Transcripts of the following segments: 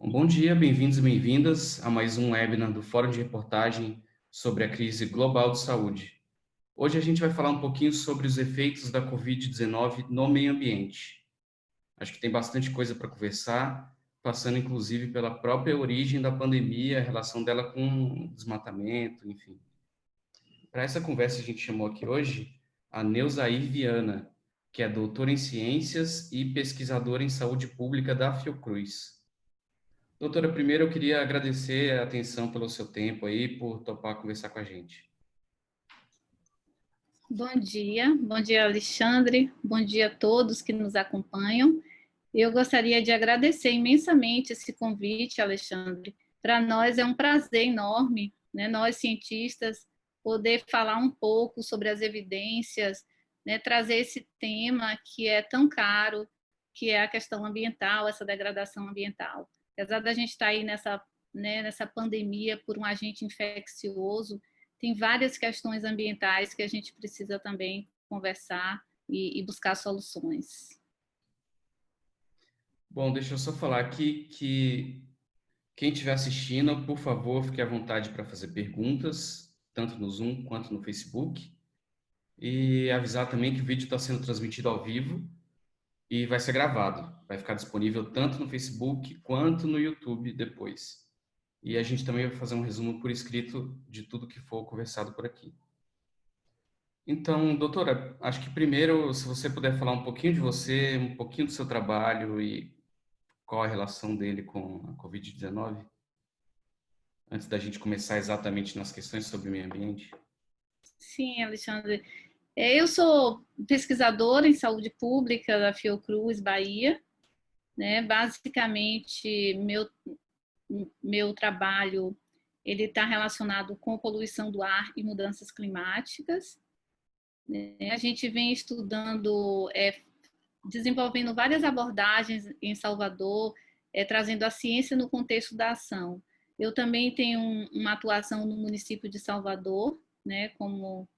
Bom dia, bem-vindos e bem-vindas a mais um webinar do Fórum de Reportagem sobre a crise global de saúde. Hoje a gente vai falar um pouquinho sobre os efeitos da Covid-19 no meio ambiente. Acho que tem bastante coisa para conversar, passando inclusive pela própria origem da pandemia, a relação dela com desmatamento, enfim. Para essa conversa a gente chamou aqui hoje a Neuzair Viana, que é doutora em Ciências e pesquisadora em Saúde Pública da Fiocruz. Doutora, primeiro eu queria agradecer a atenção pelo seu tempo aí, por topar conversar com a gente. Bom dia Alexandre, bom dia a todos que nos acompanham. Eu gostaria de agradecer imensamente esse convite, Alexandre. Para nós é um prazer enorme, né, nós cientistas, poder falar um pouco sobre as evidências, né, trazer esse tema que é tão caro, que é a questão ambiental, essa degradação ambiental. Apesar da gente estar aí nessa pandemia por um agente infeccioso, tem várias questões ambientais que a gente precisa também conversar e buscar soluções. Bom, deixa eu só falar aqui que quem estiver assistindo, por favor, fique à vontade para fazer perguntas, tanto no Zoom quanto no Facebook. E avisar também que o vídeo está sendo transmitido ao vivo e vai ser gravado. Vai ficar disponível tanto no Facebook quanto no YouTube depois. E a gente também vai fazer um resumo por escrito de tudo que for conversado por aqui. Então, doutora, acho que primeiro, se você puder falar um pouquinho de você, um pouquinho do seu trabalho e qual a relação dele com a Covid-19, antes da gente começar exatamente nas questões sobre o meio ambiente. Sim, Alexandre. Eu sou pesquisadora em saúde pública da Fiocruz, Bahia. Né? Basicamente, meu trabalho ele está relacionado com poluição do ar e mudanças climáticas. Né? A gente vem estudando, desenvolvendo várias abordagens em Salvador, trazendo a ciência no contexto da ação. Eu também tenho uma atuação no município de Salvador, né, como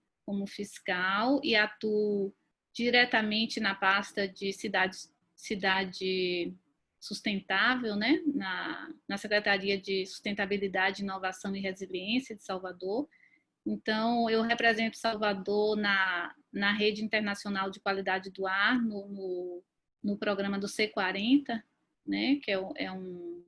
fiscal, e atuo diretamente na pasta de cidade sustentável, né, na Secretaria de Sustentabilidade, Inovação e Resiliência de Salvador. Então, eu represento Salvador na Rede Internacional de Qualidade do Ar, no programa do C40, né, que é um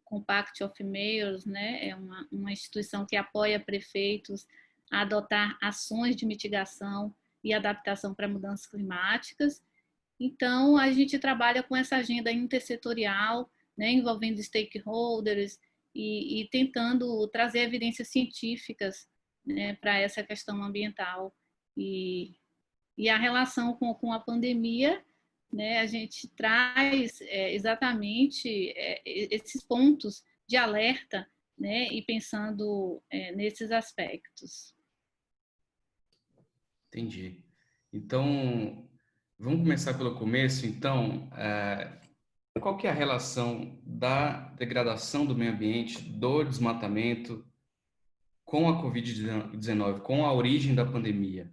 Compact of Mayors, né, é uma instituição que apoia prefeitos a adotar ações de mitigação e adaptação para mudanças climáticas. Então, a gente trabalha com essa agenda intersetorial, né, envolvendo stakeholders e tentando trazer evidências científicas, né, para essa questão ambiental. E a relação com a pandemia, né, a gente traz exatamente esses pontos de alerta, né, e pensando nesses aspectos. Entendi. Então, vamos começar pelo começo. Então, qual que é a relação da degradação do meio ambiente, do desmatamento, com a Covid-19, com a origem da pandemia?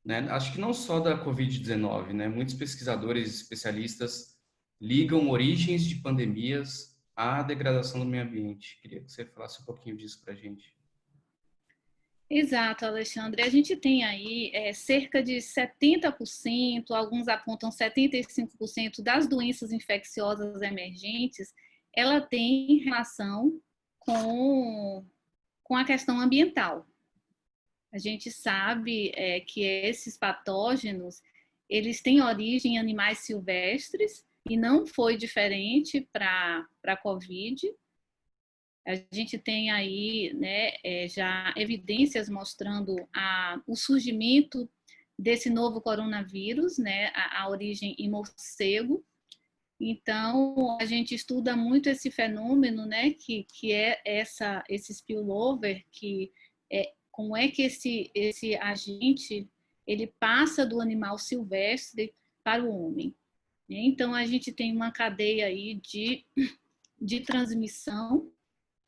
Né? Acho que não só da Covid-19, né? Muitos pesquisadores especialistas ligam origens de pandemias à degradação do meio ambiente. Queria que você falasse um pouquinho disso para a gente. Exato, Alexandre. A gente tem aí cerca de 70%, alguns apontam 75% das doenças infecciosas emergentes, ela tem relação com a questão ambiental. A gente sabe que esses patógenos, eles têm origem em animais silvestres e não foi diferente para a COVID. A gente tem aí, né, já evidências mostrando o surgimento desse novo coronavírus, né, a origem em morcego. Então, a gente estuda muito esse fenômeno, né, que é esse spillover, como é que esse agente ele passa do animal silvestre para o homem. Então, a gente tem uma cadeia aí de transmissão,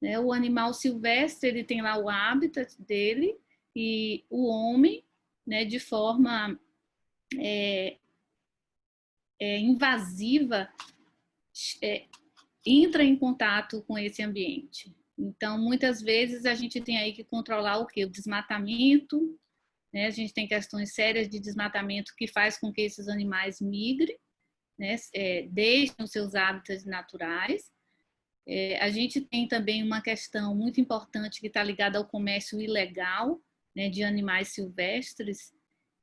né? O animal silvestre ele tem lá o hábitat dele e o homem, né, de forma invasiva, entra em contato com esse ambiente. Então, muitas vezes a gente tem aí que controlar o quê? O desmatamento, né? A gente tem questões sérias de desmatamento que faz com que esses animais migrem, né? Deixem os seus hábitats naturais. A gente tem também uma questão muito importante que está ligada ao comércio ilegal, né, de animais silvestres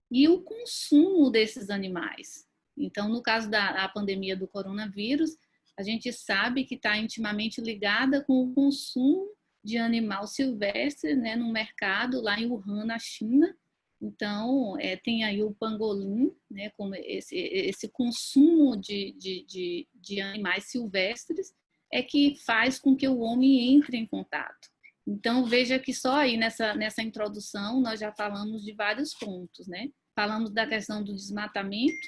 e o consumo desses animais. Então, no caso da pandemia do coronavírus, a gente sabe que está intimamente ligada com o consumo de animal silvestre, né, no mercado lá em Wuhan, na China. Então, tem aí o pangolim, né, como esse consumo de animais silvestres que faz com que o homem entre em contato. Então, veja que só aí nessa introdução nós já falamos de vários pontos, né? Falamos da questão do desmatamento,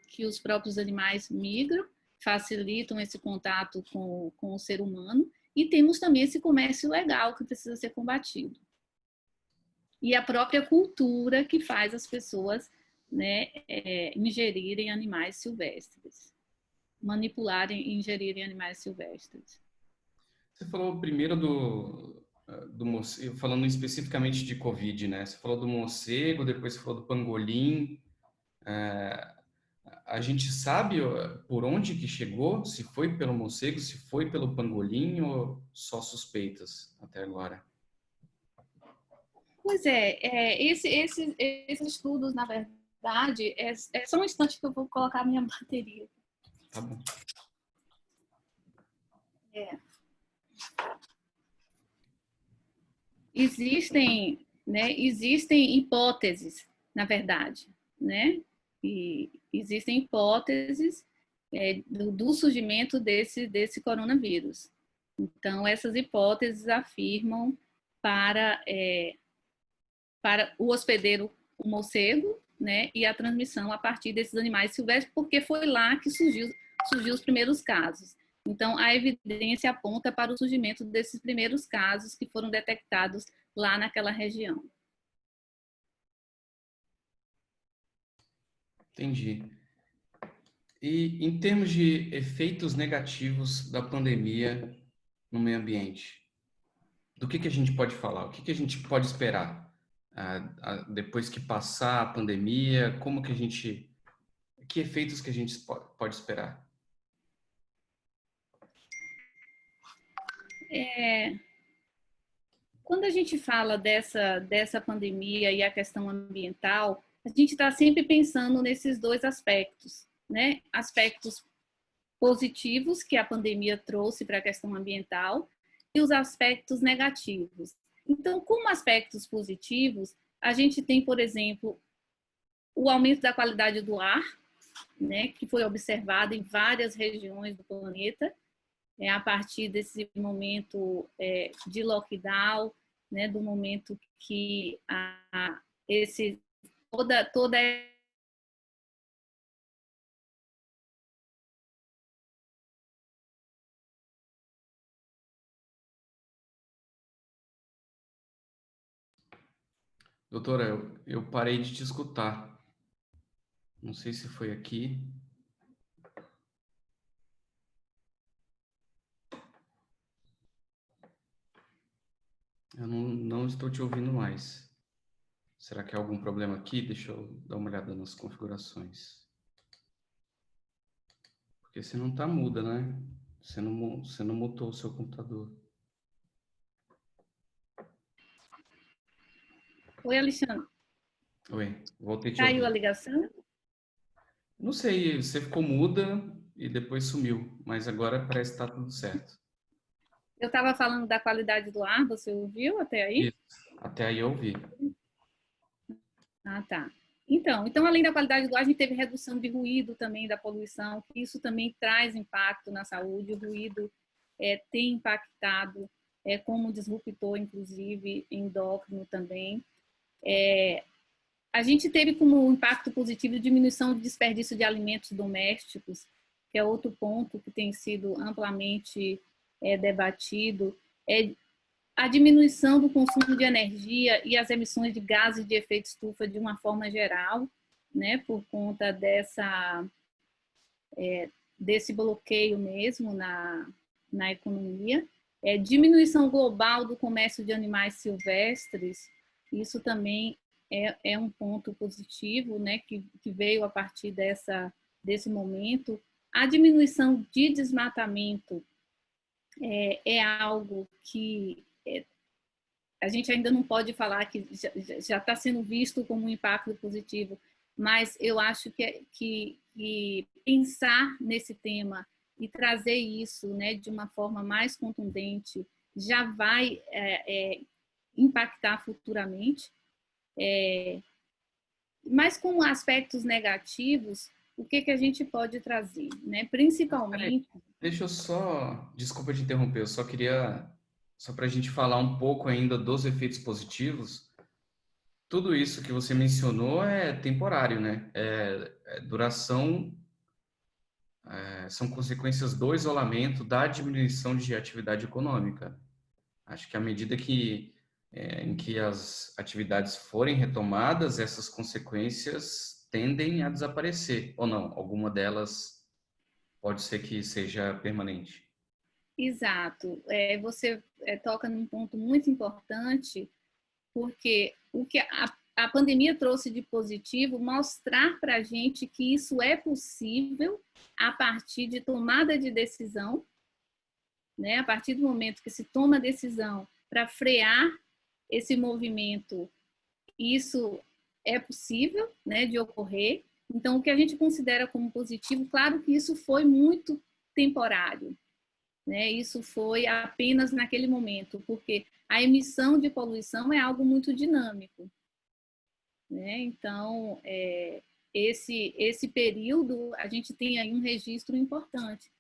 que os próprios animais migram, facilitam esse contato com o ser humano, e temos também esse comércio ilegal que precisa ser combatido. E a própria cultura que faz as pessoas, né, ingerirem animais silvestres, manipularem e ingerirem animais silvestres. Você falou primeiro do morcego, falando especificamente de Covid, né? Você falou do morcego, depois você falou do pangolim. A gente sabe por onde que chegou? Se foi pelo morcego, se foi pelo pangolim ou só suspeitas até agora? Pois esses estudos, na verdade, só um instante que eu vou colocar a minha bateria. Tá bom. Existem, né, existem hipóteses, na verdade, né? E existem hipóteses do surgimento desse coronavírus. Então, essas hipóteses afirmam para o hospedeiro, o morcego, né, e a transmissão a partir desses animais silvestres, porque foi lá que surgiu os primeiros casos. Então, a evidência aponta para o surgimento desses primeiros casos que foram detectados lá naquela região. Entendi. E em termos de efeitos negativos da pandemia no meio ambiente, do que a gente pode falar? O que a gente pode esperar depois que passar a pandemia? Que efeitos que a gente pode esperar? Quando a gente fala dessa pandemia e a questão ambiental, a gente está sempre pensando nesses dois aspectos, né? Aspectos positivos que a pandemia trouxe para a questão ambiental e os aspectos negativos. Então, como aspectos positivos, a gente tem, por exemplo, o aumento da qualidade do ar, né, que foi observado em várias regiões do planeta, a partir desse momento de lockdown, né, do momento que toda Doutora, eu parei de te escutar. Não sei se foi aqui. Eu não estou te ouvindo mais. Será que há algum problema aqui? Deixa eu dar uma olhada nas configurações. Porque você não está muda, né? Você não mutou o seu computador. Oi, Alexandre. Oi, voltei a te Caiu a ouvir. ligação? Não sei, você ficou muda e depois sumiu, mas agora parece que está tudo certo. Eu estava falando da qualidade do ar, você ouviu até aí? Isso, até aí eu ouvi. Ah, tá. Então, além da qualidade do ar, a gente teve redução de ruído também, da poluição, que isso também traz impacto na saúde. O ruído tem impactado como disruptor, inclusive, endócrino também. A gente teve como impacto positivo diminuição do desperdício de alimentos domésticos, que é outro ponto que tem sido amplamente debatido. A diminuição do consumo de energia e as emissões de gases de efeito estufa de uma forma geral, né, por conta desse bloqueio mesmo na economia. Diminuição global do comércio de animais silvestres, isso também é um ponto positivo, né, que veio a partir desse momento. A diminuição de desmatamento é algo que a gente ainda não pode falar que já está sendo visto como um impacto positivo, mas eu acho que pensar nesse tema e trazer isso, né, de uma forma mais contundente já vai impactar futuramente. Mas com aspectos negativos, o que a gente pode trazer, né? Principalmente... Deixa eu só, desculpa te interromper, eu só queria, só para a gente falar um pouco ainda dos efeitos positivos. Tudo isso que você mencionou é temporário, né? Duração, são consequências do isolamento, da diminuição de atividade econômica. Acho que à medida em que as atividades forem retomadas, essas consequências tendem a desaparecer, ou não? Alguma delas pode ser que seja permanente. Exato. Você toca num ponto muito importante, porque o que a pandemia trouxe de positivo, mostrar para a gente que isso é possível a partir de tomada de decisão, né? A partir do momento que se toma decisão para frear esse movimento, isso é possível, né, de ocorrer. Então, o que a gente considera como positivo, claro que isso foi muito temporário, né? Isso foi apenas naquele momento, porque a emissão de poluição é algo muito dinâmico, né? Então, esse período a gente tem aí um registro importante.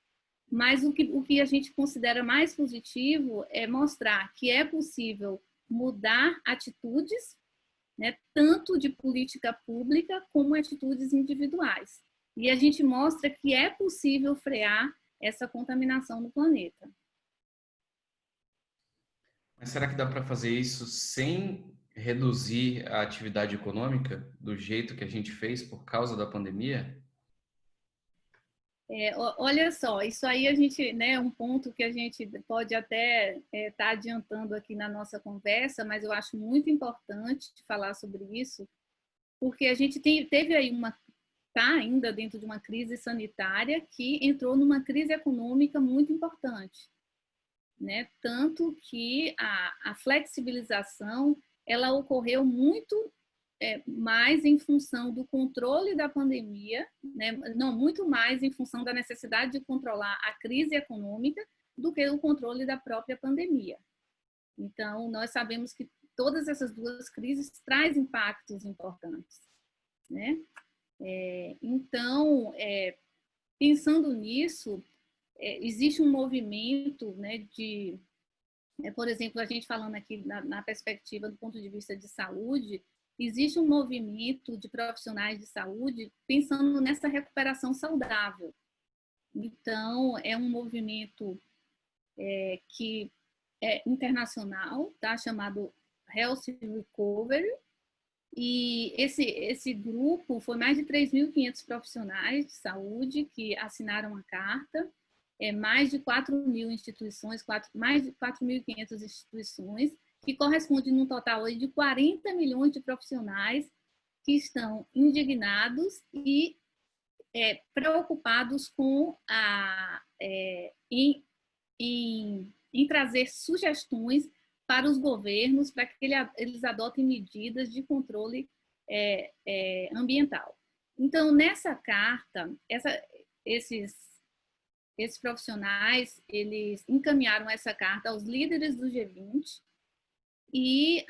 Mas o que a gente considera mais positivo é mostrar que é possível mudar atitudes, né, tanto de política pública como atitudes individuais. E a gente mostra que é possível frear essa contaminação no planeta. Mas será que dá para fazer isso sem reduzir a atividade econômica do jeito que a gente fez por causa da pandemia? Olha só, isso aí a gente, né, um ponto que a gente pode até estar adiantando aqui na nossa conversa, mas eu acho muito importante falar sobre isso, porque a gente teve aí está ainda dentro de uma crise sanitária que entrou numa crise econômica muito importante, né? Tanto que a flexibilização ela ocorreu muito mais em função do controle da pandemia, né? Não, muito mais em função da necessidade de controlar a crise econômica do que o controle da própria pandemia. Então, nós sabemos que todas essas duas crises trazem impactos importantes, né? Então, pensando nisso, existe um movimento, né, por exemplo, a gente falando aqui na perspectiva do ponto de vista de saúde, existe um movimento de profissionais de saúde pensando nessa recuperação saudável. Então, é um movimento que é internacional, tá? Chamado Health Recovery, e esse grupo foi mais de 3.500 profissionais de saúde que assinaram a carta, mais de 4.000 instituições, mais de 4.500 instituições, que corresponde num total de 40 milhões de profissionais que estão indignados e preocupados com em trazer sugestões para os governos para que eles adotem medidas de controle ambiental. Então, nessa carta, esses profissionais, eles encaminharam essa carta aos líderes do G20 e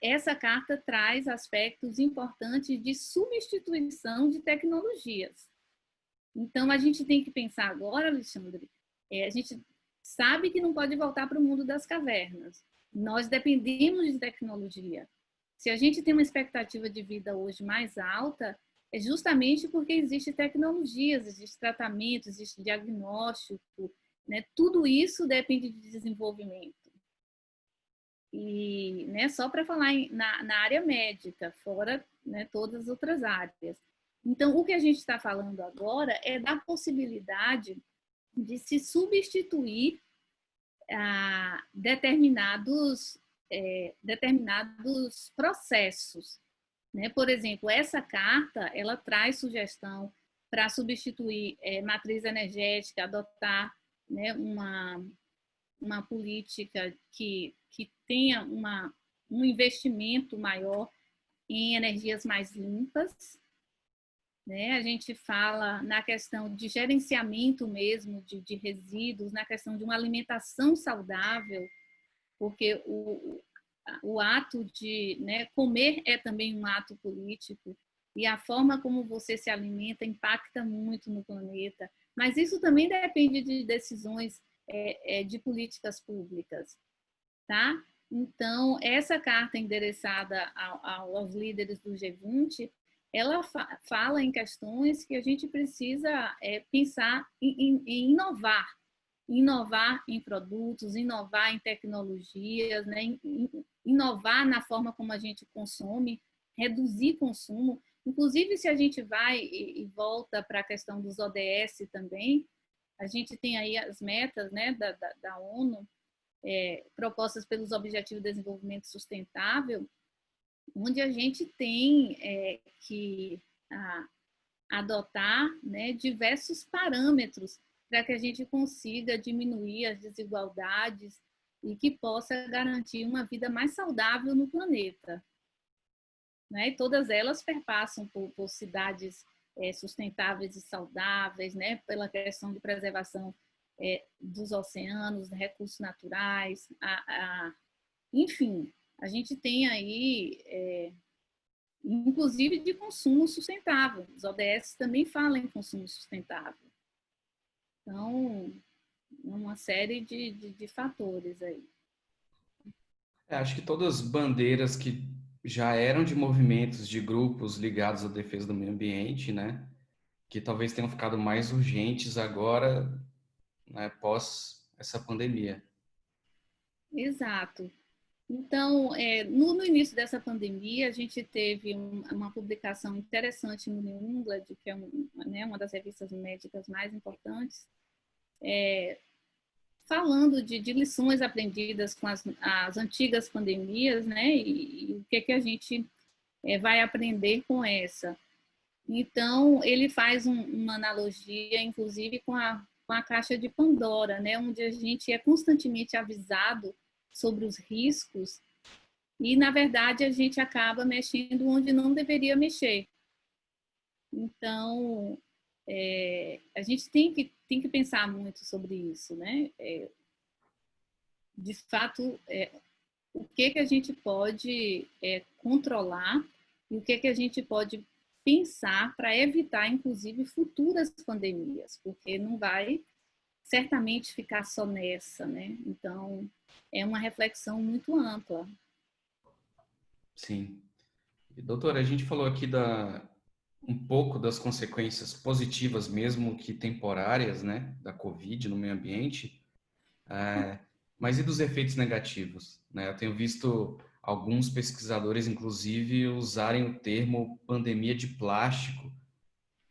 essa carta traz aspectos importantes de substituição de tecnologias. Então, a gente tem que pensar agora, Alexandre, a gente sabe que não pode voltar para o mundo das cavernas. Nós dependemos de tecnologia. Se a gente tem uma expectativa de vida hoje mais alta, é justamente porque existe tecnologias, existe tratamento, existe diagnóstico, né? Tudo isso depende de desenvolvimento. E, né, só para falar na área médica, fora, né, todas as outras áreas. Então, o que a gente está falando agora é da possibilidade de se substituir determinados processos, né? Por exemplo, essa carta ela traz sugestão para substituir matriz energética, adotar, né, uma política que tenha um investimento maior em energias mais limpas, né? A gente fala na questão de gerenciamento mesmo de resíduos, na questão de uma alimentação saudável, porque o ato de, né, comer é também um ato político, e a forma como você se alimenta impacta muito no planeta, mas isso também depende de decisões de políticas públicas, tá? Então, essa carta endereçada aos líderes do G20, ela fala em questões que a gente precisa pensar em inovar em produtos, inovar em tecnologias, né? Inovar na forma como a gente consome, reduzir consumo. Inclusive, se a gente vai e volta para a questão dos ODS também, a gente tem aí as metas, né, da ONU, propostas pelos Objetivos de Desenvolvimento Sustentável, onde a gente tem que adotar, né, diversos parâmetros para que a gente consiga diminuir as desigualdades e que possa garantir uma vida mais saudável no planeta, né? E todas elas perpassam por cidades sustentáveis e saudáveis, né? Pela questão de preservação dos oceanos, recursos naturais, enfim, a gente tem aí inclusive de consumo sustentável. Os ODS também falam em consumo sustentável. Então, uma série de fatores aí. Acho que todas as bandeiras que já eram de movimentos, de grupos ligados à defesa do meio ambiente, né, que talvez tenham ficado mais urgentes agora, né, pós essa pandemia. Exato. Então, no início dessa pandemia, a gente teve uma publicação interessante no New England, que é né, uma das revistas médicas mais importantes, falando de lições aprendidas com as antigas pandemias, né, e o que a gente vai aprender com essa. Então, ele faz uma analogia, inclusive, com a caixa de Pandora, né, onde a gente é constantemente avisado sobre os riscos e, na verdade, a gente acaba mexendo onde não deveria mexer. Então, a gente tem que pensar muito sobre isso, né? De fato, o que a gente pode controlar e o que a gente pode pensar para evitar, inclusive, futuras pandemias, porque não vai certamente ficar só nessa, né? Então, é uma reflexão muito ampla. Sim. E, doutora, a gente falou aqui um pouco das consequências positivas, mesmo que temporárias, né, da Covid no meio ambiente, mas e dos efeitos negativos, né? Eu tenho visto alguns pesquisadores, inclusive, usarem o termo pandemia de plástico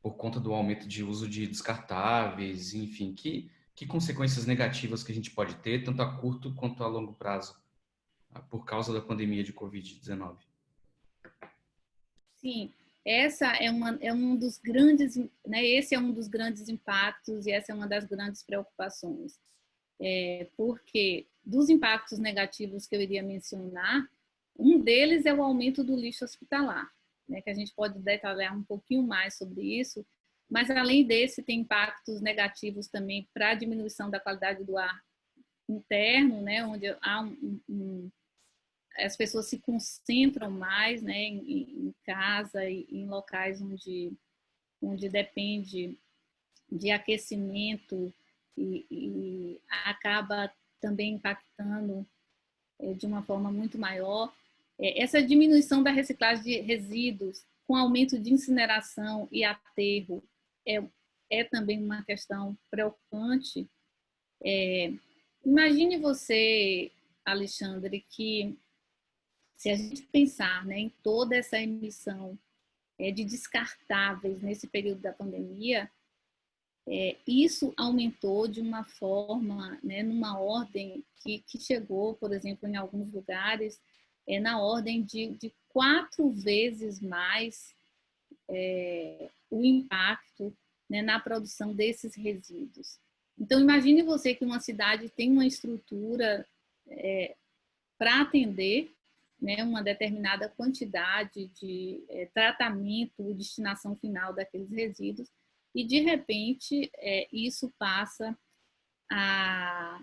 por conta do aumento de uso de descartáveis, enfim, que consequências negativas que a gente pode ter, tanto a curto quanto a longo prazo, por causa da pandemia de Covid-19. Sim, essa é um dos grandes, né? Esse é um dos grandes impactos e essa é uma das grandes preocupações, porque dos impactos negativos que eu iria mencionar, um deles é o aumento do lixo hospitalar, né? Que a gente pode detalhar um pouquinho mais sobre isso, mas além desse tem impactos negativos também para a diminuição da qualidade do ar interno, né? Onde há as pessoas se concentram mais, né, em casa e em locais onde depende de aquecimento e acaba também impactando de uma forma muito maior. Essa diminuição da reciclagem de resíduos com aumento de incineração e aterro é também uma questão preocupante. Imagine você, Alexandre, que se a gente pensar, né, em toda essa emissão de descartáveis nesse período da pandemia, isso aumentou de uma forma, né, numa ordem que chegou, por exemplo, em alguns lugares, na ordem de 4 vezes mais o impacto, né, na produção desses resíduos. Então, imagine você que uma cidade tem uma estrutura para atender, né, uma determinada quantidade de tratamento e destinação final daqueles resíduos, e de repente isso passa a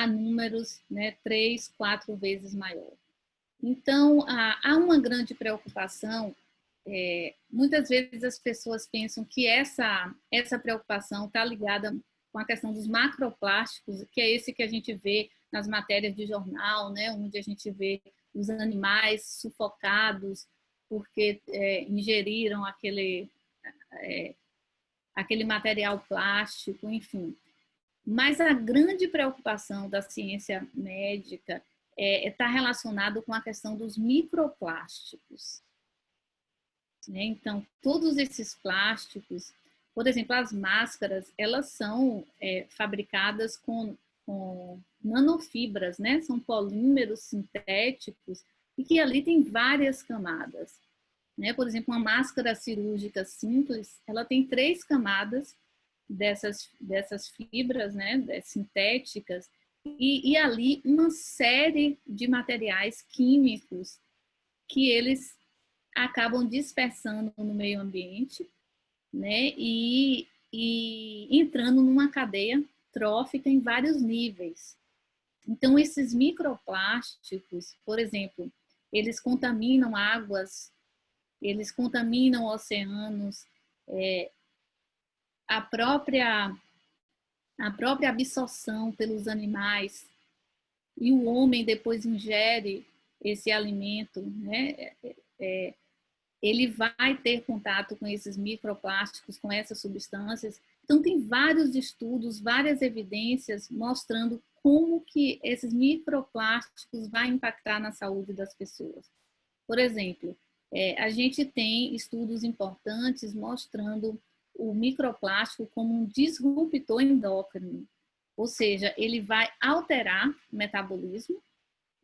números, né, 3, 4 vezes maior. Então, há uma grande preocupação. Muitas vezes as pessoas pensam que essa preocupação está ligada com a questão dos macroplásticos, que é esse que a gente vê nas matérias de jornal, né, onde a gente vê os animais sufocados porque ingeriram aquele material plástico, enfim. Mas a grande preocupação da ciência médica está relacionado com a questão dos microplásticos. Então, todos esses plásticos, por exemplo, as máscaras, elas são fabricadas com nanofibras, né? São polímeros sintéticos e que ali tem várias camadas. Né? Por exemplo, uma máscara cirúrgica simples, ela tem 3 camadas dessas fibras, né? Sintéticas, e ali uma série de materiais químicos que eles acabam dispersando no meio ambiente, né? E entrando numa cadeia trófica em vários níveis. Então, esses microplásticos, por exemplo, eles contaminam águas, eles contaminam oceanos, a própria absorção pelos animais, e o homem depois ingere esse alimento, né? Ele vai ter contato com esses microplásticos, com essas substâncias. Então, tem vários estudos, várias evidências mostrando como que esses microplásticos vão impactar na saúde das pessoas. Por exemplo, a gente tem estudos importantes mostrando o microplástico como um disruptor endócrino, ou seja, ele vai alterar o metabolismo,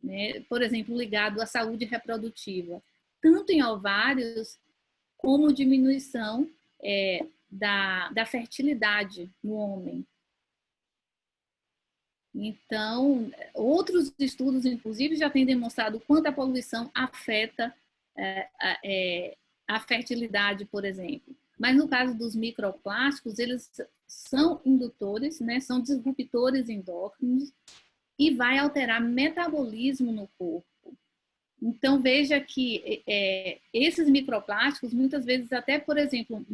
né? Por exemplo, ligado à saúde reprodutiva, tanto em ovários como diminuição da fertilidade no homem. Então, outros estudos, inclusive, já têm demonstrado quanto a poluição afeta a fertilidade, por exemplo. Mas no caso dos microplásticos, eles são indutores, né, são disruptores endócrinos e vai alterar metabolismo no corpo. Então, veja que esses microplásticos, muitas vezes até, por exemplo,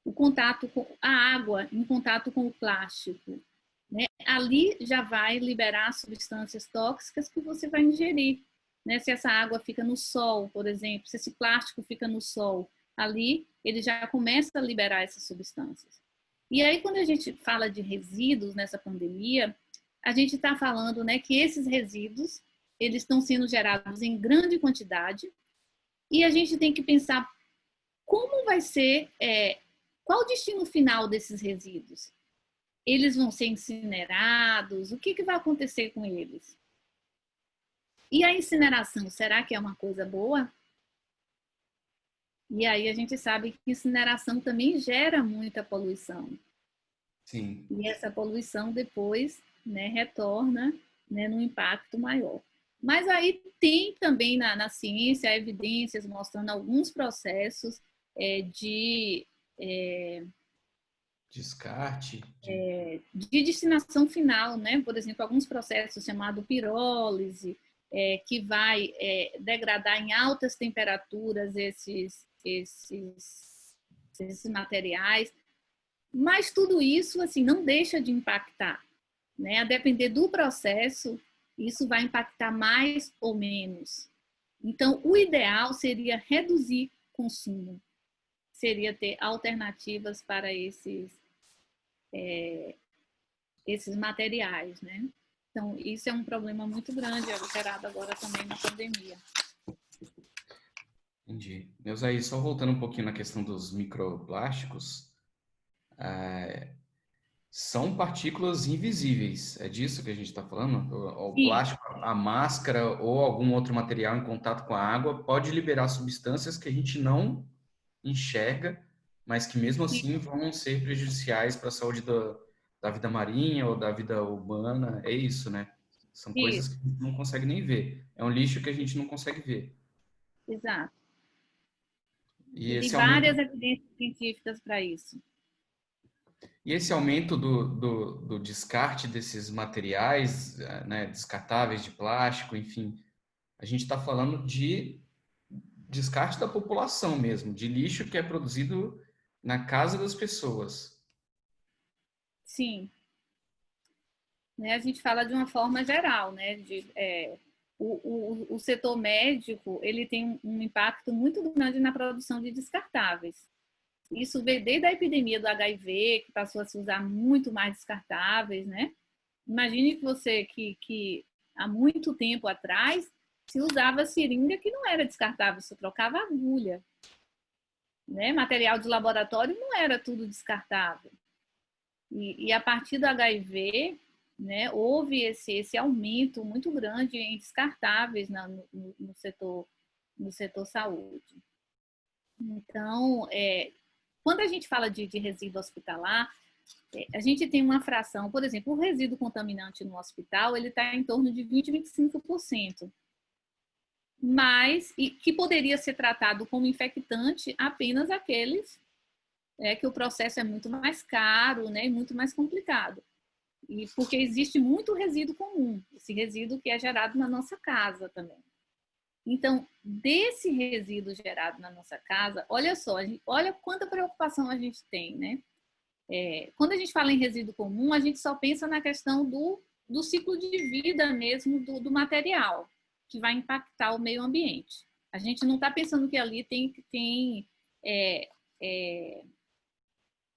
o contato com a água em contato com o plástico, né? Ali já vai liberar substâncias tóxicas que você vai ingerir. Né? Se essa água fica no sol, por exemplo, se esse plástico fica no sol, ali ele já começa a liberar essas substâncias. E aí, quando a gente fala de resíduos nessa pandemia, a gente está falando, né, que esses resíduos eles estão sendo gerados em grande quantidade e a gente tem que pensar como vai ser, qual o destino final desses resíduos? Eles vão ser incinerados? O que vai acontecer com eles? E a incineração, será que é uma coisa boa? E aí a gente sabe que incineração também gera muita poluição. Sim. E essa poluição depois, né, retorna, né, num impacto maior. Mas aí tem também na ciência evidências mostrando alguns processos de descarte, de destinação final, né? Por exemplo, alguns processos chamados pirólise, que vai degradar em altas temperaturas esses materiais. Mas tudo isso assim não deixa de impactar, né? A depender do processo, isso vai impactar mais ou menos. Então, o ideal seria reduzir consumo, seria ter alternativas para esses materiais, né? Então, isso é um problema muito grande, gerado agora também na pandemia. Entendi. Meus aí, só voltando um pouquinho na questão dos microplásticos, são partículas invisíveis. É disso que a gente está falando? O Sim, plástico, a máscara ou algum outro material em contato com a água pode liberar substâncias que a gente não enxerga, mas que mesmo sim, assim vão ser prejudiciais para a saúde da vida marinha ou da vida urbana. É isso, né? São coisas isso, que a gente não consegue nem ver. É um lixo que a gente não consegue ver. exato. E E tem esse aumento, várias evidências científicas para isso. e esse aumento do descarte desses materiais, né, descartáveis de plástico, enfim, a gente está falando de descarte da população mesmo, de lixo que é produzido na casa das pessoas. Sim, né? A gente fala de uma forma geral, né? O setor médico ele tem um impacto muito grande na produção de descartáveis. Isso veio desde a epidemia do HIV, que passou a se usar muito mais descartáveis, né? Imagine que você que há muito tempo atrás se usava seringa que não era descartável, você trocava agulha, né? Material de laboratório não era tudo descartável. E a partir do HIV, né, houve esse aumento muito grande em descartáveis no setor saúde. Então, quando a gente fala de resíduo hospitalar, a gente tem uma fração, por exemplo, o resíduo contaminante no hospital, ele está em torno de 20 a 25%, mas e que poderia ser tratado como infectante apenas aqueles que o processo é muito mais caro, né, e muito mais complicado. E porque existe muito resíduo comum, esse resíduo que é gerado na nossa casa também. Então, desse resíduo gerado na nossa casa, olha só, olha quanta preocupação a gente tem, né? Quando a gente fala em resíduo comum, a gente só pensa na questão do ciclo de vida mesmo do material, que vai impactar o meio ambiente. A gente não está pensando que ali é, é,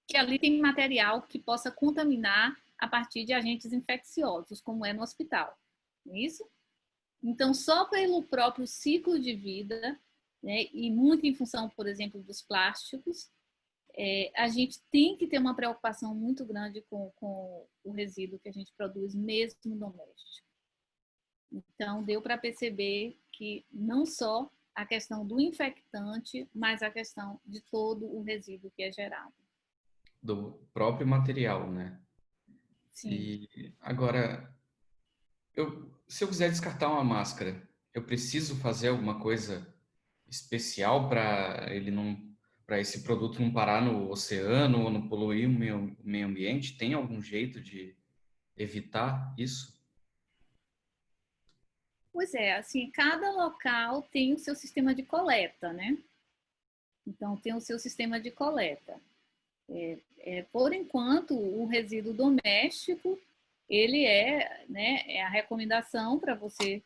que ali tem material que possa contaminar a partir de agentes infecciosos, como é no hospital. Não é isso? Então, só pelo próprio ciclo de vida, né, e muito em função, por exemplo, dos plásticos, a gente tem que ter uma preocupação muito grande com o resíduo que a gente produz, mesmo doméstico. Então, deu para perceber que não só a questão do infectante, mas a questão de todo o resíduo que é gerado. Do próprio material, né? Sim. E agora, se eu quiser descartar uma máscara, eu preciso fazer alguma coisa especial para ele não, para esse produto não parar no oceano ou não poluir o meio ambiente? Tem algum jeito de evitar isso? Pois é, assim, cada local tem o seu sistema de coleta, né? Então, tem o seu sistema de coleta. Por enquanto, o resíduo doméstico, ele né, é a recomendação para você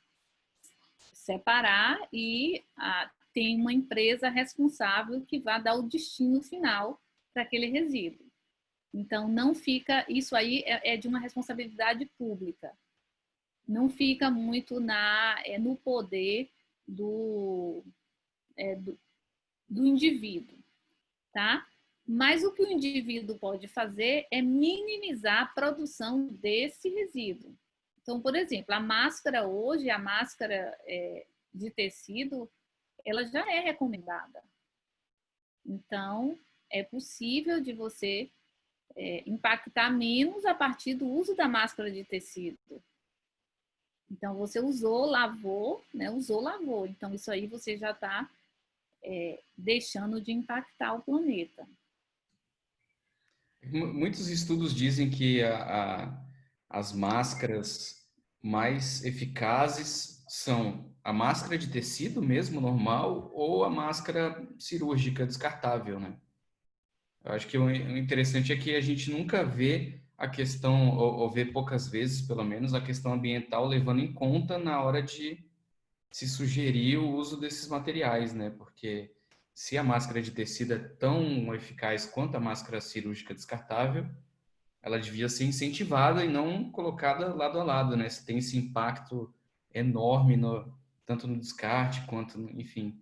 separar e tem uma empresa responsável que vai dar o destino final para aquele resíduo. Então, não fica, isso aí é de uma responsabilidade pública. Não fica muito no poder do, do indivíduo, tá? Mas o que o indivíduo pode fazer é minimizar a produção desse resíduo. Então, por exemplo, a máscara hoje, a máscara de tecido, ela já é recomendada. Então, é possível de você impactar menos a partir do uso da máscara de tecido. Então, você usou, lavou, né? Usou, lavou. Então, isso aí você já está deixando de impactar o planeta. Muitos estudos dizem que as máscaras mais eficazes são a máscara de tecido mesmo, normal, ou a máscara cirúrgica descartável, né? Eu acho que o interessante é que a gente nunca vê a questão, ou vê poucas vezes, pelo menos, a questão ambiental levando em conta na hora de se sugerir o uso desses materiais, né? Porque se a máscara de tecido é tão eficaz quanto a máscara cirúrgica descartável, ela devia ser incentivada e não colocada lado a lado, né? Se tem esse impacto enorme tanto no descarte quanto, enfim.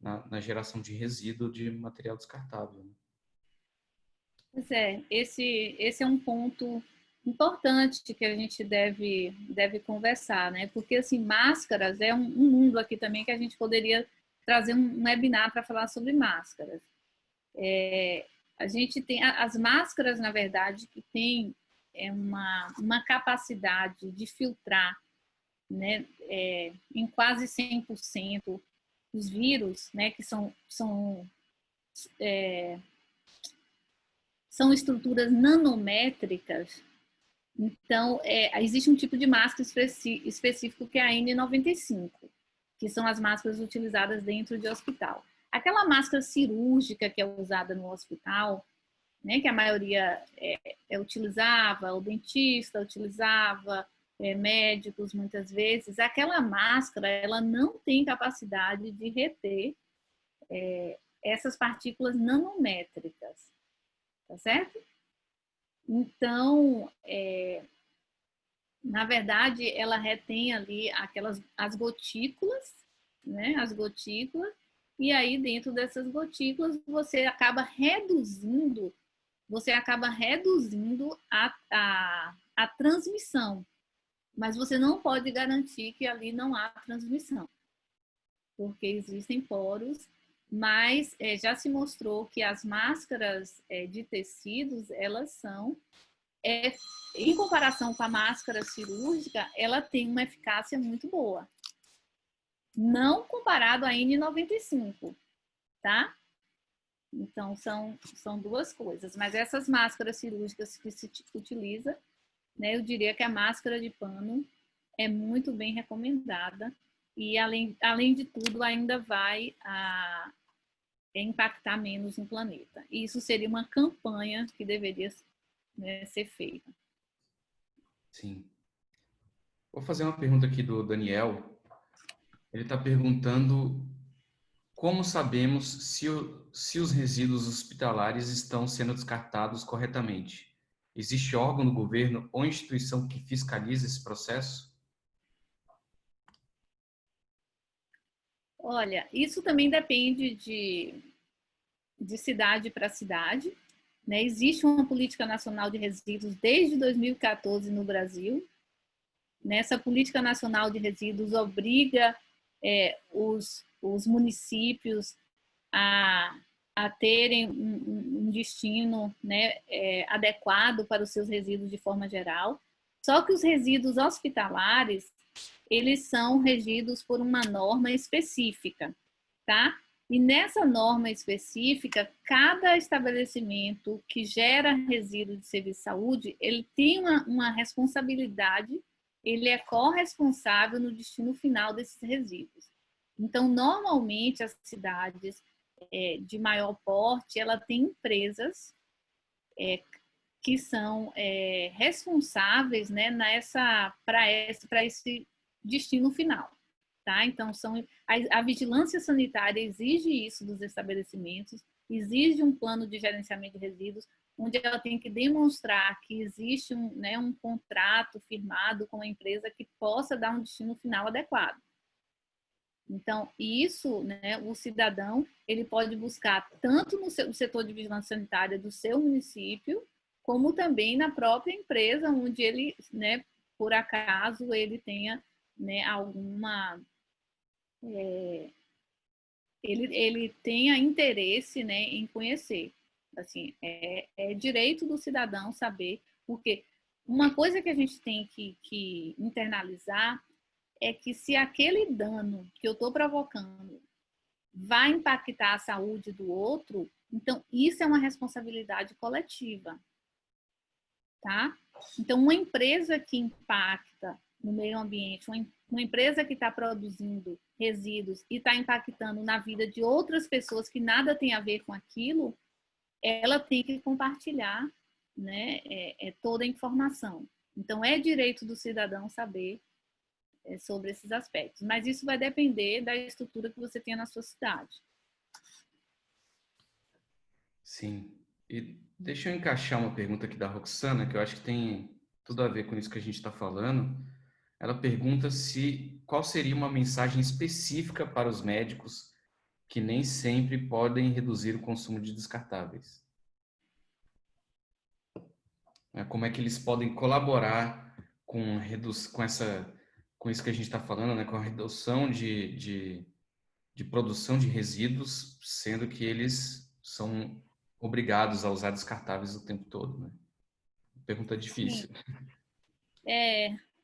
na geração de resíduo de material descartável. Pois é, esse é um ponto importante que a gente deve conversar, né? Porque, assim, máscaras é um mundo aqui também que a gente poderia trazer um webinar para falar sobre máscaras. A gente tem as máscaras, na verdade, que tem uma capacidade de filtrar, né, em quase 100% os vírus, né, que são estruturas nanométricas. Então, existe um tipo de máscara específico que é a N95, que são as máscaras utilizadas dentro de hospital. Aquela máscara cirúrgica que é usada no hospital, né, que a maioria utilizava, o dentista utilizava, médicos muitas vezes, aquela máscara ela não tem capacidade de reter essas partículas nanométricas, tá certo? Então, na verdade, ela retém ali as gotículas, né? As gotículas, e aí dentro dessas gotículas você acaba reduzindo a transmissão, mas você não pode garantir que ali não há transmissão, porque existem poros, mas já se mostrou que as máscaras de tecidos, elas são, em comparação com a máscara cirúrgica, ela tem uma eficácia muito boa. Não comparado à N95, tá? Então, são duas coisas. Mas essas máscaras cirúrgicas que se utiliza, né, eu diria que a máscara de pano é muito bem recomendada e, além de tudo, ainda vai impactar menos no planeta. E isso seria uma campanha que deveria, né, ser feita. Sim. Vou fazer uma pergunta aqui do Daniel. Ele está perguntando como sabemos se os resíduos hospitalares estão sendo descartados corretamente. Existe órgão do governo ou instituição que fiscaliza esse processo? Olha, isso também depende de cidade para cidade, né? Existe uma política nacional de resíduos desde 2014 no Brasil. Nessa política nacional de resíduos obriga os municípios a terem um destino, né, adequado para os seus resíduos de forma geral. Só que os resíduos hospitalares, eles são regidos por uma norma específica, tá? E nessa norma específica, cada estabelecimento que gera resíduo de serviço de saúde, ele tem uma responsabilidade, ele é corresponsável no destino final desses resíduos. Então, normalmente, as cidades de maior porte, ela tem empresas que são responsáveis, né, para esse destino final. Tá? Então, a vigilância sanitária exige isso dos estabelecimentos, exige um plano de gerenciamento de resíduos, onde ela tem que demonstrar que existe um contrato firmado com a empresa que possa dar um destino final adequado. Então, isso, né, o cidadão, ele pode buscar tanto no setor de vigilância sanitária do seu município, como também na própria empresa, onde ele, né, por acaso, ele tenha, né, ele tenha interesse, né, em conhecer. Assim, é direito do cidadão saber, porque uma coisa que a gente tem que internalizar é que se aquele dano que eu estou provocando vai impactar a saúde do outro, então isso é uma responsabilidade coletiva, tá? Então, uma empresa que impacta no meio ambiente, uma empresa que está produzindo resíduos e está impactando na vida de outras pessoas que nada tem a ver com aquilo, ela tem que compartilhar, né, toda a informação. Então, é direito do cidadão saber sobre esses aspectos, mas isso vai depender da estrutura que você tem na sua cidade. Sim. E deixa eu encaixar uma pergunta aqui da Roxana, que eu acho que tem tudo a ver com isso que a gente está falando. Ela pergunta qual seria uma mensagem específica para os médicos que nem sempre podem reduzir o consumo de descartáveis. Como é que eles podem colaborar com isso que a gente está falando, né? Com a redução de produção de resíduos, sendo que eles são obrigados a usar descartáveis o tempo todo, né? Pergunta Sim. difícil.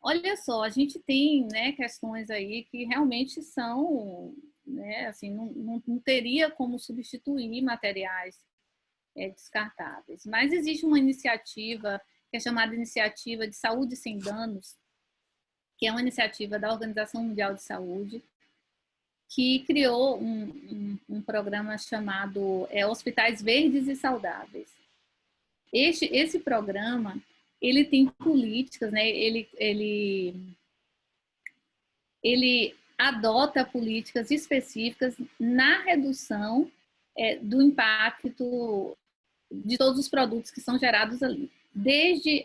Olha só, a gente tem, né, questões aí que realmente são, né, assim, não teria como substituir materiais descartáveis. Mas existe uma iniciativa que é chamada Iniciativa de Saúde Sem Danos, que é uma iniciativa da Organização Mundial de Saúde, que criou um programa chamado Hospitais Verdes e Saudáveis. Esse programa, ele tem políticas, né? Ele adota políticas específicas na redução do impacto de todos os produtos que são gerados ali. Desde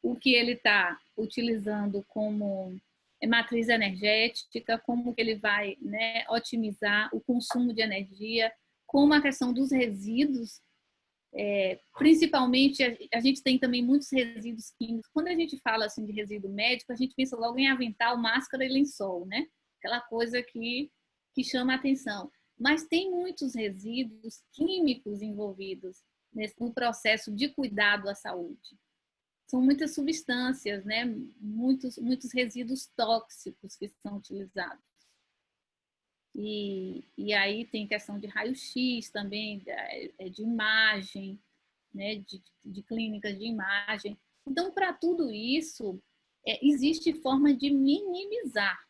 o que ele está utilizando como matriz energética, como que ele vai, né, otimizar o consumo de energia, como a questão dos resíduos, principalmente a gente tem também muitos resíduos químicos. Quando a gente fala assim de resíduo médico, a gente pensa logo em avental, máscara e lençol, né? Aquela coisa que chama a atenção. Mas tem muitos resíduos químicos envolvidos no processo de cuidado à saúde. São muitas substâncias, né? Muitos resíduos tóxicos que são utilizados. E aí tem questão de raio-x também, de imagem, né? de clínicas de imagem. Então, para tudo isso, existe forma de minimizar,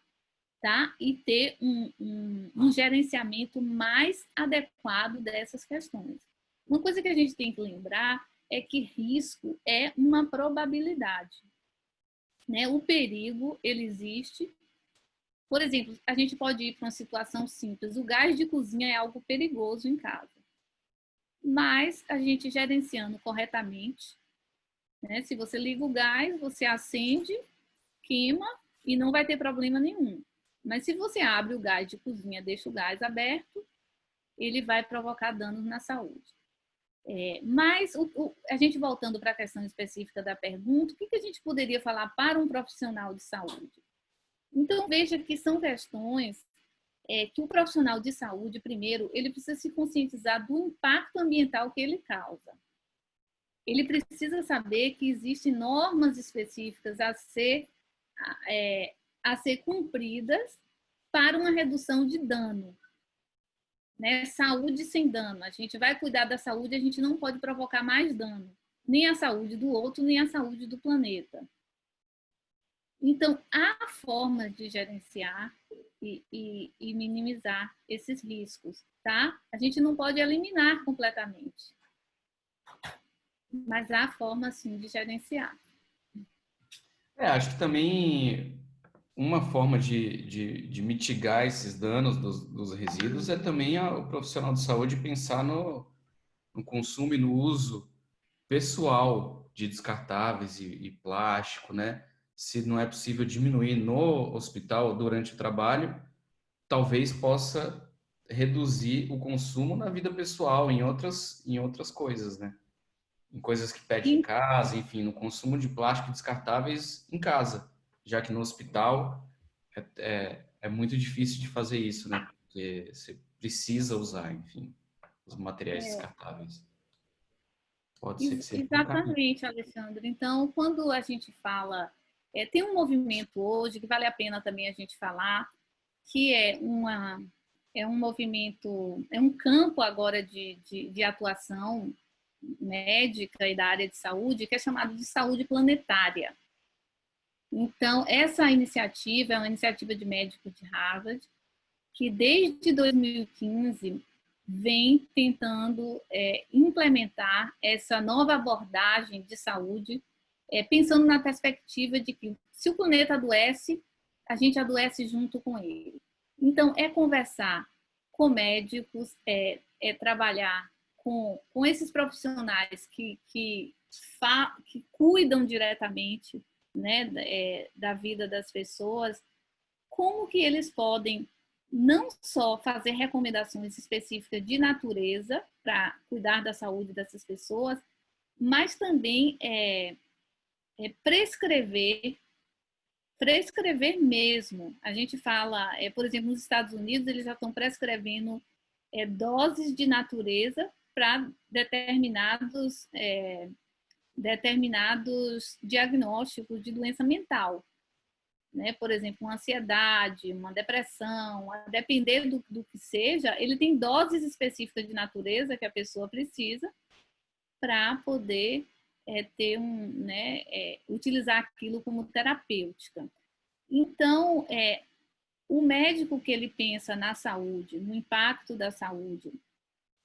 tá? E ter um gerenciamento mais adequado dessas questões. Uma coisa que a gente tem que lembrar é que risco é uma probabilidade, né? O perigo, ele existe. Por exemplo, a gente pode ir para uma situação simples. O gás de cozinha é algo perigoso em casa. Mas a gente gerenciando corretamente, né? Se você liga o gás, você acende, queima e não vai ter problema nenhum. Mas se você abre o gás de cozinha, deixa o gás aberto, ele vai provocar danos na saúde. Mas a gente voltando para a questão específica da pergunta, o que a gente poderia falar para um profissional de saúde? Então, veja que são questões que o profissional de saúde, primeiro, ele precisa se conscientizar do impacto ambiental que ele causa. Ele precisa saber que existem normas específicas a ser cumpridas para uma redução de dano. Né? Saúde sem dano. A gente vai cuidar da saúde, a gente não pode provocar mais dano. Nem a saúde do outro, nem a saúde do planeta. Então, há formas de gerenciar e minimizar esses riscos, tá? A gente não pode eliminar completamente. Mas há forma, sim, de gerenciar. Acho que também uma forma de mitigar esses danos dos resíduos é também o profissional de saúde pensar no consumo e no uso pessoal de descartáveis e plástico, né? Se não é possível diminuir no hospital durante o trabalho, talvez possa reduzir o consumo na vida pessoal, em outras coisas, né? Em coisas que pede em casa, enfim, no consumo de plástico descartáveis em casa, já que no hospital é muito difícil de fazer isso, né? Porque você precisa usar, enfim, os materiais descartáveis. Pode ser que seja um caminho. Exatamente, Alexandre. Então, quando a gente fala, tem um movimento hoje que vale a pena também a gente falar, que é um movimento, é um campo agora de atuação médica e da área de saúde, que é chamado de saúde planetária. Então, essa iniciativa é uma iniciativa de médicos de Harvard, que desde 2015 vem tentando implementar essa nova abordagem de saúde, pensando na perspectiva de que se o planeta adoece, a gente adoece junto com ele. Então, conversar com médicos, trabalhar com esses profissionais que cuidam diretamente, né, da vida das pessoas, como que eles podem não só fazer recomendações específicas de natureza para cuidar da saúde dessas pessoas, mas também prescrever mesmo. A gente fala, por exemplo, nos Estados Unidos, eles já estão prescrevendo doses de natureza para determinados diagnósticos de doença mental. Né? Por exemplo, uma ansiedade, uma depressão, a depender do que seja, ele tem doses específicas de natureza que a pessoa precisa para poder utilizar aquilo como terapêutica. Então, o médico que ele pensa na saúde, no impacto da saúde,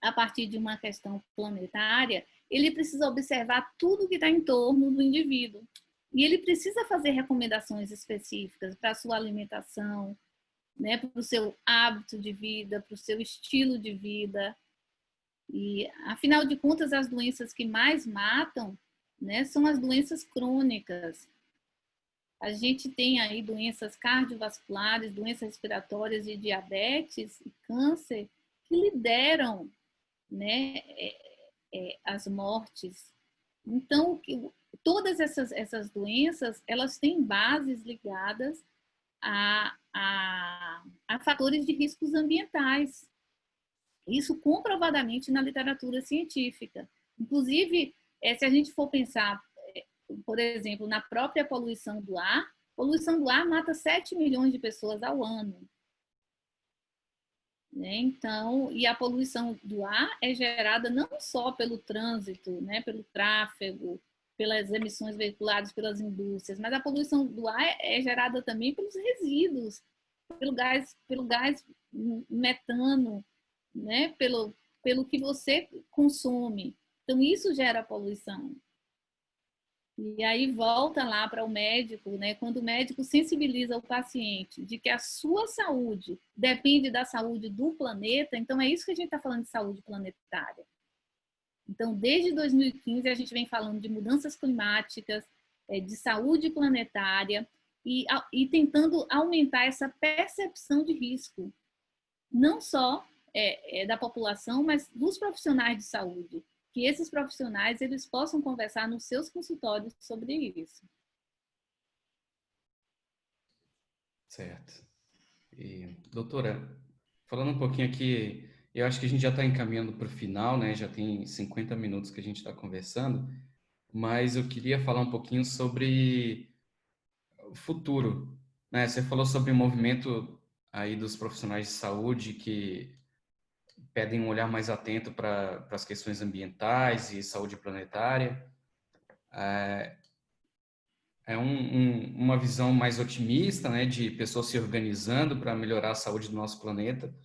a partir de uma questão planetária, ele precisa observar tudo que está em torno do indivíduo. E ele precisa fazer recomendações específicas para a sua alimentação, né, para o seu hábito de vida, para o seu estilo de vida. E, afinal de contas, as doenças que mais matam, né, são as doenças crônicas. A gente tem aí doenças cardiovasculares, doenças respiratórias e diabetes e câncer que lideram, né, as mortes. Então, todas essas doenças, elas têm bases ligadas a fatores de riscos ambientais. Isso comprovadamente na literatura científica. Inclusive, se a gente for pensar, por exemplo, na própria poluição do ar mata 7 milhões de pessoas ao ano. Né? Então, e a poluição do ar é gerada não só pelo trânsito, né, pelo tráfego, pelas emissões veiculadas pelas indústrias, mas a poluição do ar é gerada também pelos resíduos, pelo gás metano, né, pelo que você consome. Então, isso gera poluição. E aí volta lá para o médico, né? Quando o médico sensibiliza o paciente de que a sua saúde depende da saúde do planeta, então é isso que a gente está falando de saúde planetária. Então, desde 2015, a gente vem falando de mudanças climáticas, de saúde planetária e tentando aumentar essa percepção de risco, não só da população, mas dos profissionais de saúde. Que esses profissionais eles possam conversar nos seus consultórios sobre isso. Certo. E, doutora, falando um pouquinho aqui, eu acho que a gente já está encaminhando para o final, né? Já tem 50 minutos que a gente está conversando, mas eu queria falar um pouquinho sobre o futuro, né? Você falou sobre o movimento aí dos profissionais de saúde que pedem um olhar mais atento para as questões ambientais e saúde planetária. É uma visão mais otimista, né, de pessoas se organizando para melhorar a saúde do nosso planeta.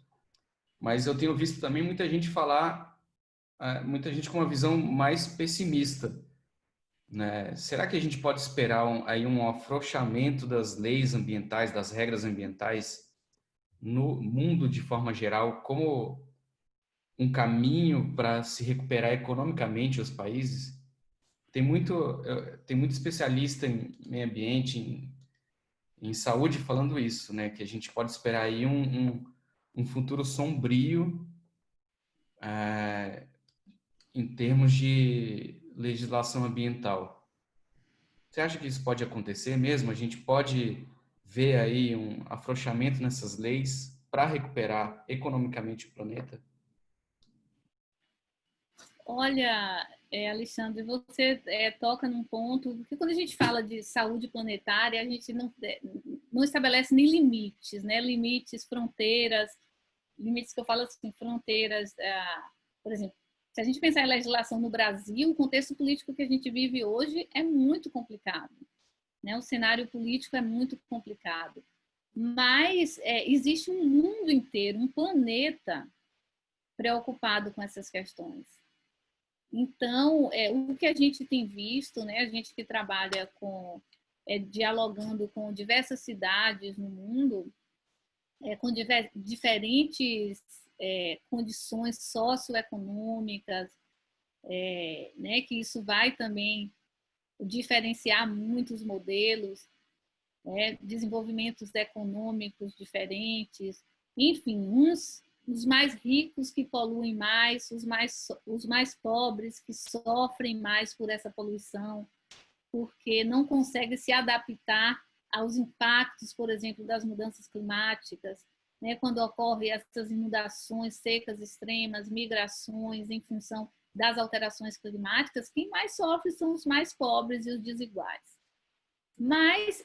Mas eu tenho visto também muita gente falar, muita gente com uma visão mais pessimista, né? Será que a gente pode esperar aí um afrouxamento das leis ambientais, das regras ambientais no mundo de forma geral, como um caminho para se recuperar economicamente os países? Tem muito especialista em meio ambiente, em saúde falando isso, né? Que a gente pode esperar aí um futuro sombrio em termos de legislação ambiental. Você acha que isso pode acontecer mesmo? A gente pode ver aí um afrouxamento nessas leis para recuperar economicamente o planeta? Olha, Alexandre, você toca num ponto, porque quando a gente fala de saúde planetária, a gente não estabelece nem limites, né? Limites, fronteiras, limites que eu falo assim, fronteiras, por exemplo, se a gente pensar em legislação no Brasil, o contexto político que a gente vive hoje é muito complicado, né? O cenário político é muito complicado, mas existe um mundo inteiro, um planeta preocupado com essas questões. Então, o que a gente tem visto, né, a gente que trabalha dialogando com diversas cidades no mundo, com diferentes condições socioeconômicas, né, que isso vai também diferenciar muitos modelos, desenvolvimentos econômicos diferentes, enfim, os mais ricos que poluem mais, os mais pobres que sofrem mais por essa poluição, porque não conseguem se adaptar aos impactos, por exemplo, das mudanças climáticas, né? Quando ocorrem essas inundações, secas extremas, migrações em função das alterações climáticas, quem mais sofre são os mais pobres e os desiguais. Mas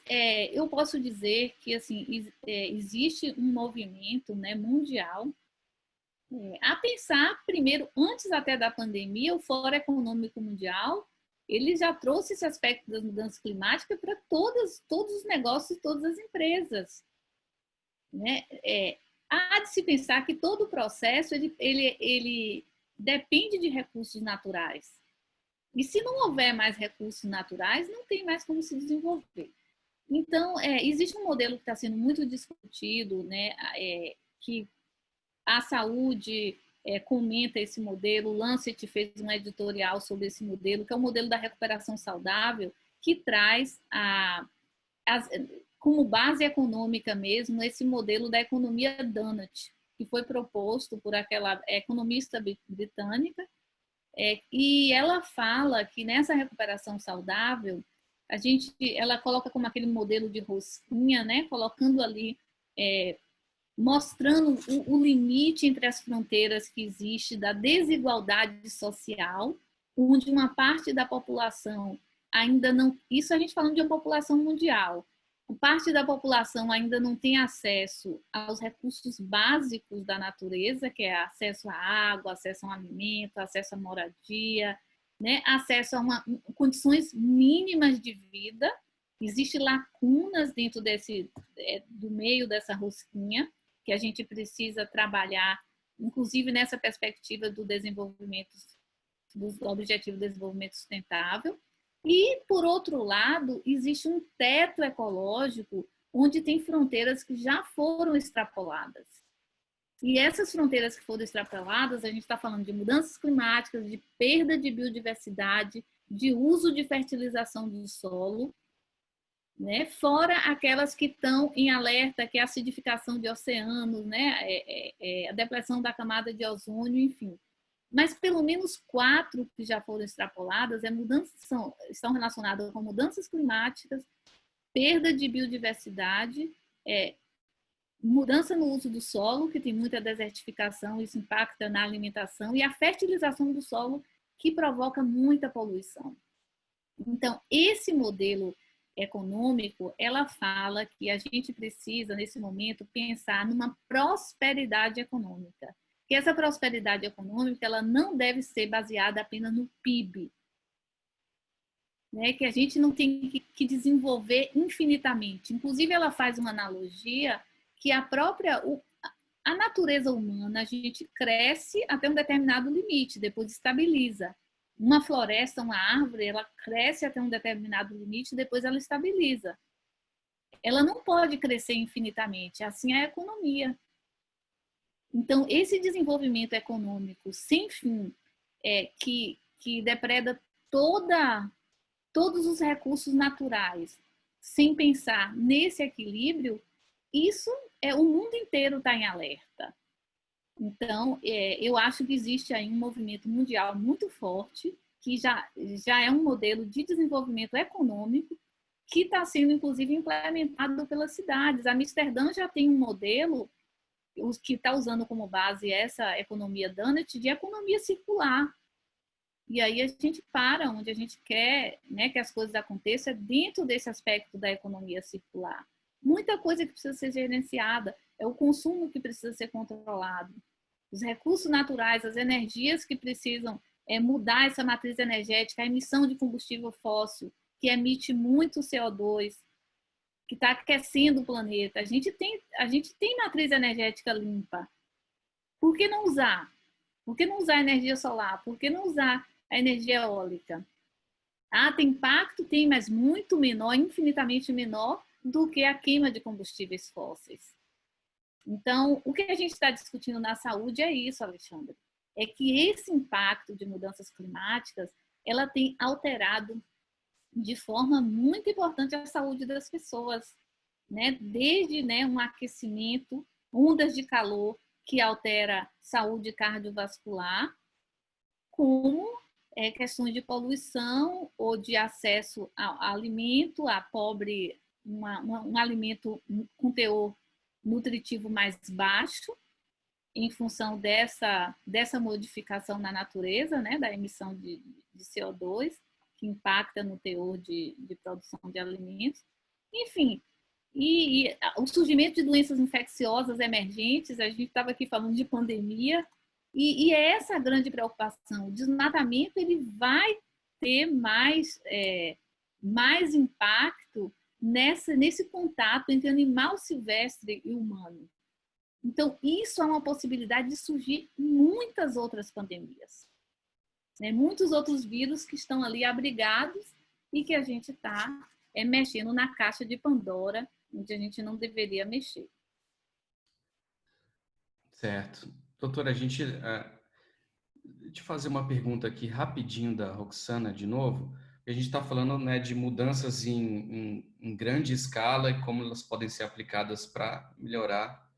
eu posso dizer que assim existe um movimento, né, mundial a pensar primeiro, antes até da pandemia, o Fórum Econômico Mundial ele já trouxe esse aspecto das mudanças climáticas para todos os negócios e todas as empresas. Né? Há de se pensar que todo o processo ele depende de recursos naturais. E se não houver mais recursos naturais, não tem mais como se desenvolver. Então, existe um modelo que está sendo muito discutido, né, que a saúde comenta esse modelo, o Lancet fez um editorial sobre esse modelo, que é o modelo da recuperação saudável, que traz como base econômica mesmo esse modelo da economia Donut, que foi proposto por aquela economista britânica, e ela fala que nessa recuperação saudável, ela coloca como aquele modelo de rosquinha, né, colocando ali mostrando o limite entre as fronteiras que existe da desigualdade social, onde uma parte da população ainda não... Isso a gente falando de uma população mundial. Parte da população ainda não tem acesso aos recursos básicos da natureza, que é acesso à água, acesso a um alimento, acesso à moradia, né? Acesso a condições mínimas de vida. Existem lacunas dentro do meio dessa rosquinha, que a gente precisa trabalhar, inclusive nessa perspectiva do desenvolvimento, do Objetivo de Desenvolvimento Sustentável. E, por outro lado, existe um teto ecológico onde tem fronteiras que já foram extrapoladas. E essas fronteiras que foram extrapoladas, a gente está falando de mudanças climáticas, de perda de biodiversidade, de uso de fertilização do solo, né? Fora aquelas que estão em alerta, que é a acidificação de oceanos, né? A depressão da camada de ozônio, enfim. Mas pelo menos 4 que já foram extrapoladas estão relacionadas com mudanças climáticas, perda de biodiversidade, mudança no uso do solo, que tem muita desertificação, isso impacta na alimentação, e a fertilização do solo, que provoca muita poluição. Então, esse modelo econômico, ela fala que a gente precisa, nesse momento, pensar numa prosperidade econômica. Que essa prosperidade econômica ela não deve ser baseada apenas no PIB. Né? Que a gente não tem que desenvolver infinitamente. Inclusive, ela faz uma analogia que a natureza humana, a gente cresce até um determinado limite, depois estabiliza. Uma floresta, uma árvore, ela cresce até um determinado limite, depois ela estabiliza. Ela não pode crescer infinitamente, assim é a economia. Então, esse desenvolvimento econômico sem fim, que depreda todos os recursos naturais, sem pensar nesse equilíbrio, isso o mundo inteiro está em alerta. Então, eu acho que existe aí um movimento mundial muito forte, que já é um modelo de desenvolvimento econômico, que está sendo, inclusive, implementado pelas cidades. Amsterdã já tem um modelo que está usando como base essa economia Donut, de economia circular. E aí a gente para onde a gente quer, né, que as coisas aconteçam dentro desse aspecto da economia circular. Muita coisa que precisa ser gerenciada, é o consumo que precisa ser controlado. Os recursos naturais, as energias que precisam mudar essa matriz energética, a emissão de combustível fóssil, que emite muito CO2, que está aquecendo o planeta. A gente tem matriz energética limpa. Por que não usar? Por que não usar a energia solar? Por que não usar a energia eólica? Tem impacto? Tem, mas muito menor, infinitamente menor do que a queima de combustíveis fósseis. Então, o que a gente está discutindo na saúde é isso, Alexandre. É que esse impacto de mudanças climáticas, ela tem alterado de forma muito importante a saúde das pessoas, né? Desde um aquecimento ondas de calor que altera saúde cardiovascular, como questões de poluição ou de acesso a alimento, a pobre, um alimento com teor nutritivo mais baixo, em função dessa modificação na natureza, né, da emissão de CO2, que impacta no teor de produção de alimentos. Enfim, e o surgimento de doenças infecciosas emergentes, a gente estava aqui falando de pandemia, e é essa a grande preocupação. O desmatamento ele vai ter mais impacto nesse contato entre animal silvestre e humano. Então, isso é uma possibilidade de surgir muitas outras pandemias, né? Muitos outros vírus que estão ali abrigados e que a gente está mexendo na caixa de Pandora, onde a gente não deveria mexer. Certo. Doutora, deixa eu fazer uma pergunta aqui rapidinho da Roxana de novo. A gente está falando, né, de mudanças em grande escala e como elas podem ser aplicadas para melhorar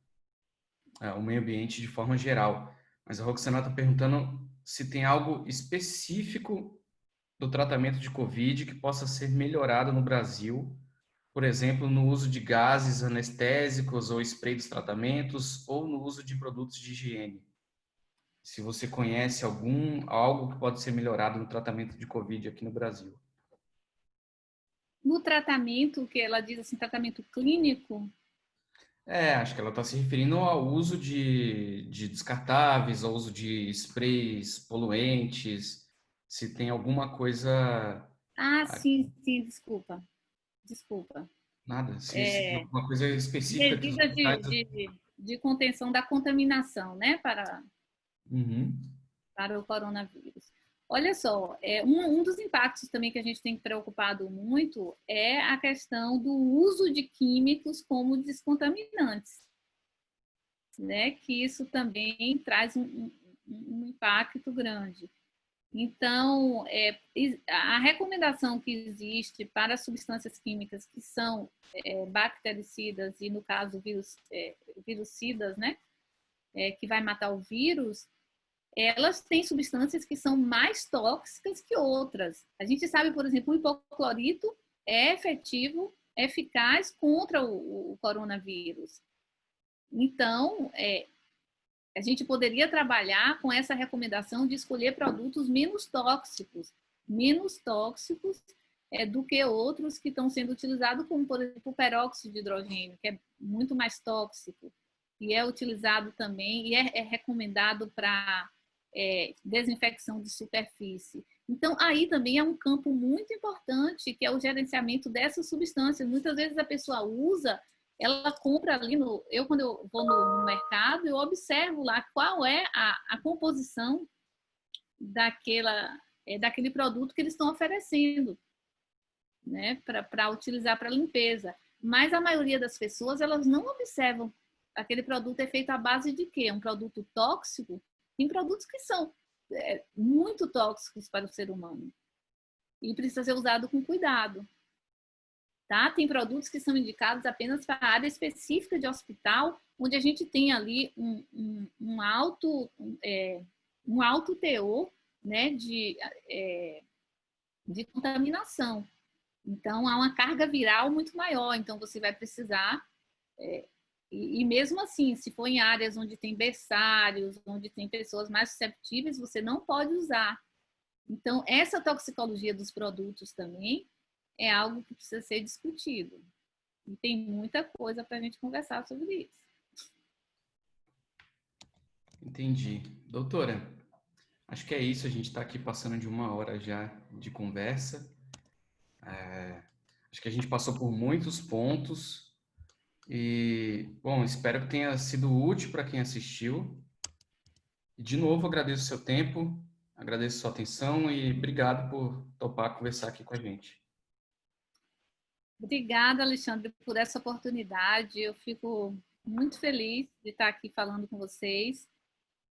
o meio ambiente de forma geral. Mas a Roxana está perguntando se tem algo específico do tratamento de Covid que possa ser melhorado no Brasil, por exemplo, no uso de gases anestésicos ou spray dos tratamentos, ou no uso de produtos de higiene. Se você conhece algo que pode ser melhorado no tratamento de Covid aqui no Brasil. No tratamento, que ela diz assim, tratamento clínico? Acho que ela está se referindo ao uso de descartáveis, ao uso de sprays poluentes, se tem alguma coisa. Ah, sim, desculpa. Nada, se tem alguma coisa específica que os Medidas hospitais. de contenção da contaminação, né, Uhum. para o coronavírus. Olha só, um dos impactos também que a gente tem preocupado muito é a questão do uso de químicos como descontaminantes, né? Que isso também traz um impacto grande. Então, a recomendação que existe para substâncias químicas que são bactericidas e, no caso, virucidas, né? Que vai matar o vírus, elas têm substâncias que são mais tóxicas que outras. A gente sabe, por exemplo, o hipoclorito é efetivo, eficaz contra o coronavírus. Então, a gente poderia trabalhar com essa recomendação de escolher produtos menos tóxicos do que outros que estão sendo utilizados, como, por exemplo, o peróxido de hidrogênio, que é muito mais tóxico, e é utilizado também, e é recomendado para desinfecção de superfície. Então, aí também é um campo muito importante, que é o gerenciamento dessas substâncias. Muitas vezes a pessoa usa, ela compra ali, quando eu vou no mercado, eu observo lá qual é a composição daquele produto que eles estão oferecendo, né, para utilizar para limpeza. Mas a maioria das pessoas, elas não observam aquele produto é feito à base de quê? Um produto tóxico? Tem produtos que são muito tóxicos para o ser humano e precisa ser usado com cuidado. Tá? Tem produtos que são indicados apenas para a área específica de hospital, onde a gente tem ali um alto teor, né, de contaminação. Então, há uma carga viral muito maior. Então, você vai precisar... E mesmo assim, se for em áreas onde tem berçários, onde tem pessoas mais susceptíveis, você não pode usar. Então, essa toxicologia dos produtos também é algo que precisa ser discutido. E tem muita coisa para a gente conversar sobre isso. Entendi. Doutora, acho que é isso. A gente está aqui passando de 1 hora já de conversa. Acho que a gente passou por muitos pontos. E, bom, espero que tenha sido útil para quem assistiu. E, de novo, agradeço o seu tempo, agradeço a sua atenção e obrigado por topar conversar aqui com a gente. Obrigada, Alexandre, por essa oportunidade. Eu fico muito feliz de estar aqui falando com vocês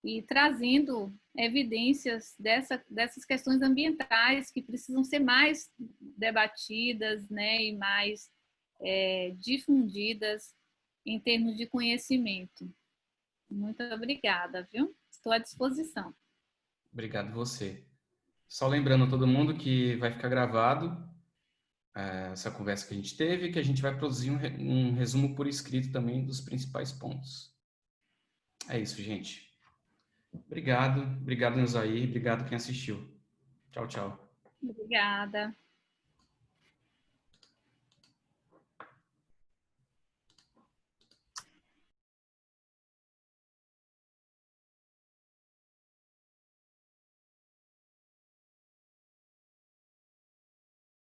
e trazendo evidências dessas questões ambientais que precisam ser mais debatidas, né, e mais difundidas em termos de conhecimento. Muito obrigada, viu? Estou à disposição. Obrigado você. Só lembrando a todo mundo que vai ficar gravado essa conversa que a gente teve, que a gente vai produzir um resumo por escrito também dos principais pontos. É isso, gente. Obrigado, Neuzaí, obrigado quem assistiu. Tchau, tchau. Obrigada.